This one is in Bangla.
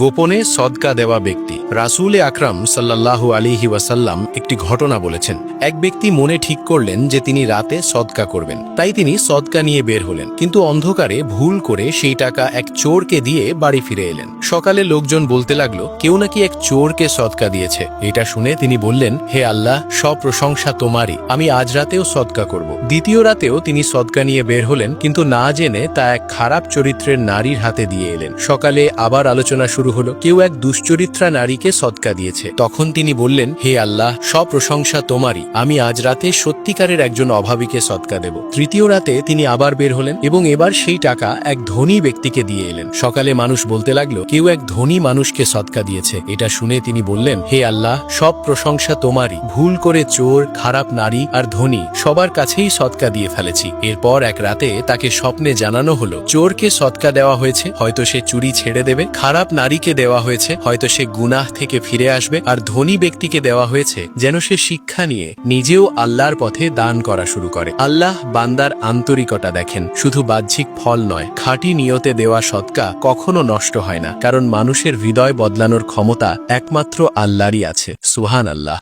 গোপনে সদকা দেওয়া ব্যক্তি। রাসূল আকরাম সাল্লাল্লাহু আলাইহি ওয়াসাল্লাম একটি ঘটনা বলেছেন। এক ব্যক্তি মনে ঠিক করলেন যে তিনি রাতে সদকা করবেন, তাই তিনি সদকা নিয়ে বের হলেন, কিন্তু অন্ধকারে ভুল করে সেই টাকা এক চোরকে দিয়ে বাড়ি ফিরে এলেন। সকালে লোকজন বলতে লাগলো, কেউ নাকি এক চোরকে সদকা দিয়েছে। এটা শুনে তিনি বললেন, হে আল্লাহ, সব প্রশংসা তোমারই, আমি আজ রাতেও সদকা করব। দ্বিতীয় রাতেও তিনি সদকা নিয়ে বের হলেন, কিন্তু না জেনে তা এক খারাপ চরিত্রের নারীর হাতে দিয়ে এলেন। সকালে আবার আলোচনা শুরু হলো, কেউ এক দুশ্চরিত্রা নারীকে সদকা দিয়েছে। তখন তিনি বললেন, হে আল্লাহ, সব প্রশংসা তোমারই, আমি আজ রাতে সত্যিকারের একজন অভাবীকে সদকা দেব। তৃতীয় রাতে তিনি আবার বের হলেন এবং এবার সেই টাকা এক ধনী ব্যক্তিকে দিয়ে এলেন। সকালে মানুষ বলতে লাগলো, কেউ এক ধনী মানুষকে সদকা দিয়েছে। এটা শুনে তিনি বললেন, হে আল্লাহ, সব প্রশংসা তোমারই, ভুল করে চোর, খারাপ নারী আর ধনী সবার কাছেই সদকা দিয়ে ফেলেছি। এরপর এক রাতে তাকে স্বপ্নে জানানো হলো, চোরকে সদকা দেওয়া হয়েছে, হয়তো সে চুরি ছেড়ে দেবে, খারাপ নারীকে দেওয়া হয়েছে, হয়তো সে গুনাহ থেকে ফিরে আসবে, আর ধনী ব্যক্তিকে দেওয়া হয়েছে যেন সে শিক্ষা নিয়ে নিজেও আল্লাহর পথে দান করা শুরু করে। আল্লাহ বান্দার আন্তরিকতা দেখেন, শুধু বাহ্যিক ফল নয়। খাঁটি নিয়তে দেওয়া সদকা কখনো নষ্ট হয় না, কারণ মানুষের হৃদয় বদলানোর ক্ষমতা একমাত্র আল্লাহরই আছে। সুবহানাল্লাহ।